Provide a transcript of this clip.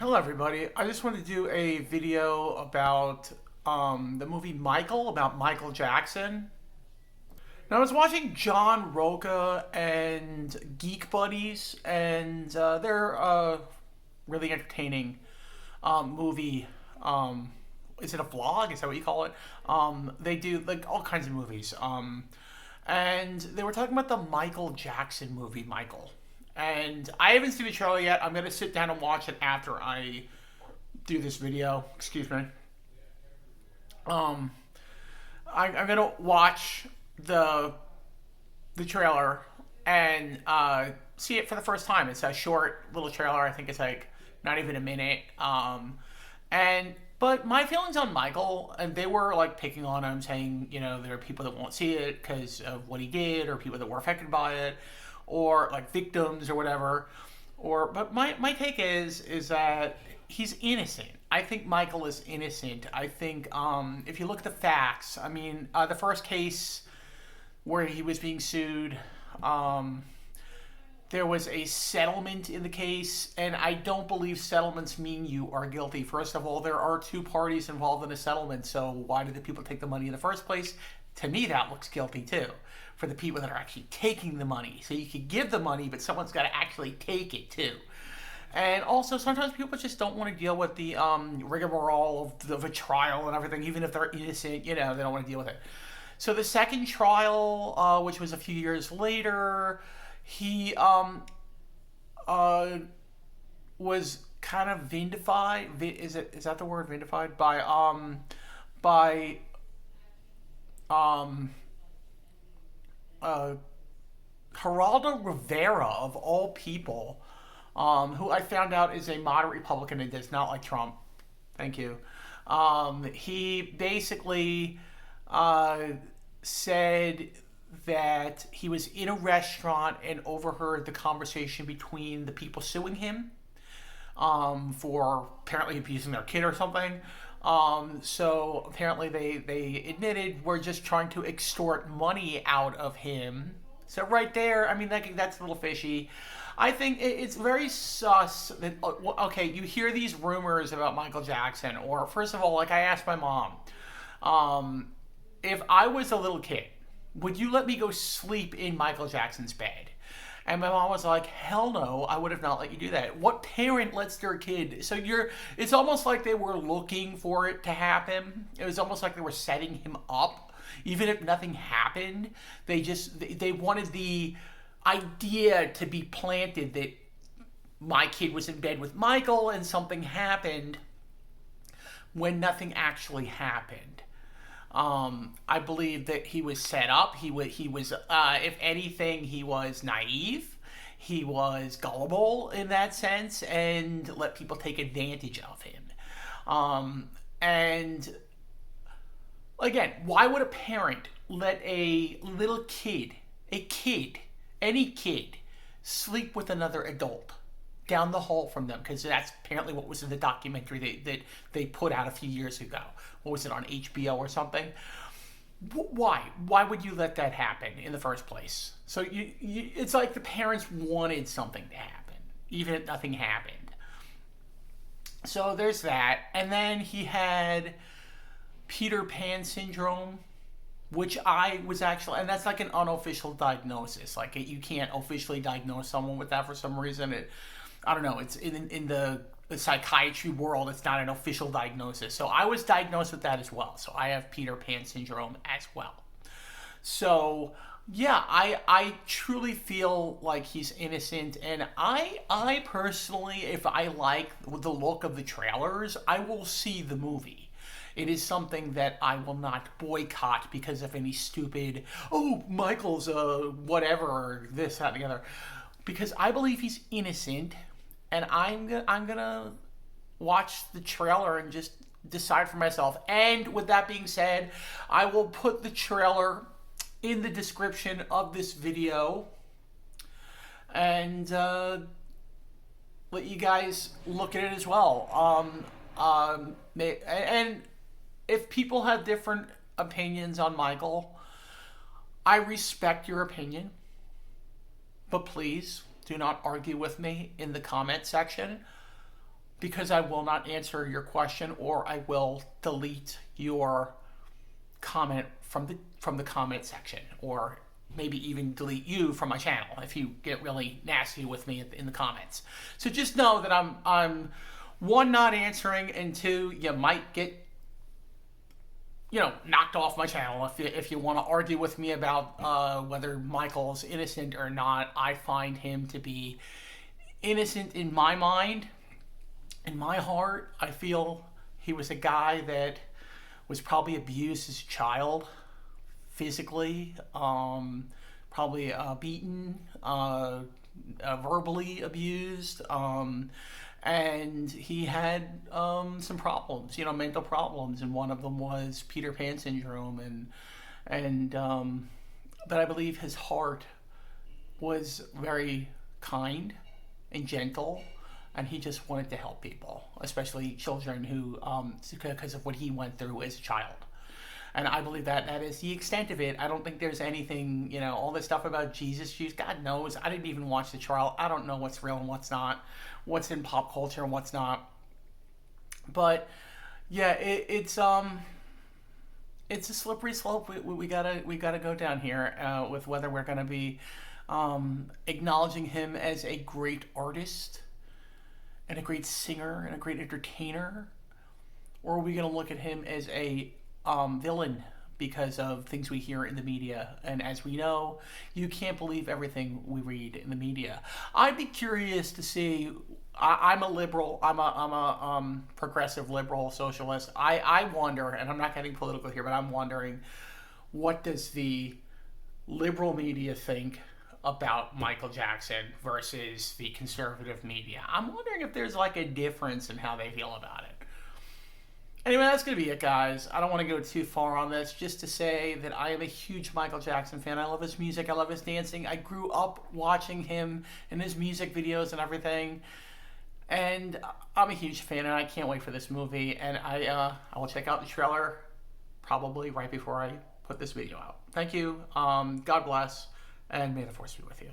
Hello everybody, I just wanted to do a video about the movie Michael, about Michael Jackson. Now I was watching John Roca and Geek Buddies, and they're really entertaining movie. Is it a vlog? Is that what you call it? They do like all kinds of movies. And they were talking about the Michael Jackson movie, Michael. And I haven't seen the trailer yet. I'm going to sit down and watch it after I do this video. Excuse me. Um, I'm going to watch the trailer and see it for the first time. It's a short little trailer. I think it's like not even a minute. But my feelings on Michael, and they were like picking on him, saying, you know, there are people that won't see it because of what he did, or people that were affected by it, or like victims or whatever. But my take is that he's innocent. I think Michael is innocent. I think if you look at the facts, I mean, the first case where he was being sued, there was a settlement in the case, and I don't believe settlements mean you are guilty. First of all, there are two parties involved in a settlement, so why did the people take the money in the first place? To me, that looks guilty too, for the people that are actually taking the money. So you could give the money, but someone's got to actually take it too. And also, sometimes people just don't want to deal with the rigmarole of a trial and everything, even if they're innocent. You know, they don't want to deal with it. So the second trial, which was a few years later, he was kind of vindified. Is that the word, vindified? By Geraldo Rivera, of all people, who I found out is a moderate Republican and does not like Trump. Thank you. He basically said that he was in a restaurant and overheard the conversation between the people suing him for apparently abusing their kid or something. So apparently they admitted we're just trying to extort money out of him. So right there, I mean, that's a little fishy. I think it's very sus that, okay, you hear these rumors about Michael Jackson, or first of all, like I asked my mom, if I was a little kid, would you let me go sleep in Michael Jackson's bed? And my mom was like, hell no, I would have not let you do that. What parent lets their kid? So it's almost like they were looking for it to happen. It was almost like they were setting him up. Even if nothing happened, they wanted the idea to be planted that my kid was in bed with Michael and something happened when nothing actually happened. I believe that he was set up. He was, if anything, he was naive. He was gullible in that sense, and let people take advantage of him. And again, why would a parent let a little kid, any kid, sleep with another adult down the hall from them? Because that's apparently what was in the documentary that they put out a few years ago. What was it, on HBO or something? Why? Why would you let that happen in the first place? So it's like the parents wanted something to happen, even if nothing happened. So there's that. And then he had Peter Pan syndrome, which I was actually, and that's like an unofficial diagnosis. Like, you can't officially diagnose someone with that for some reason. I don't know. It's in the psychiatry world, it's not an official diagnosis. So I was diagnosed with that as well. So I have Peter Pan syndrome as well. So yeah, I truly feel like he's innocent, and I personally, if I like the look of the trailers, I will see the movie. It is something that I will not boycott because of any stupid, oh, Michael's whatever, or this, that, and the other. Because I believe he's innocent, and I'm gonna watch the trailer and just decide for myself. And with that being said, I will put the trailer in the description of this video, and let you guys look at it as well. And if people have different opinions on Michael, I respect your opinion, but please do not argue with me in the comment section. because I will not answer your question, or I will delete your comment from the comment section, or maybe even delete you from my channel if you get really nasty with me in the comments. So just know that I'm one, not answering, and two, you might get knocked off my channel if you want to argue with me about whether Michael's innocent or not. I find him to be innocent in my mind. In my heart, I feel he was a guy that was probably abused as a child, physically, probably beaten, verbally abused, and he had some problems, mental problems, and one of them was Peter Pan syndrome, but I believe his heart was very kind and gentle, and he just wanted to help people, especially children who, because of what he went through as a child. And I believe that is the extent of it. I don't think there's anything, all this stuff about Jesus. God knows. I didn't even watch the trial. I don't know what's real and what's not, what's in pop culture and what's not. But yeah, it's a slippery slope. We gotta go down here with whether we're gonna be acknowledging him as a great artist and a great singer and a great entertainer, or are we going to look at him as a villain because of things we hear in the media? And as we know, you can't believe everything we read in the media. I'd be curious to see. I'm a liberal. I'm a progressive liberal socialist. I wonder, and I'm not getting political here, but I'm wondering, what does the liberal media think about Michael Jackson versus the conservative media? I'm wondering if there's like a difference in how they feel about it. Anyway, that's going to be it, guys. I don't want to go too far on this. Just to say that I am a huge Michael Jackson fan. I love his music. I love his dancing. I grew up watching him and his music videos and everything. And I'm a huge fan, and I can't wait for this movie. And I will check out the trailer probably right before I put this video out. Thank you. God bless. And may the force be with you.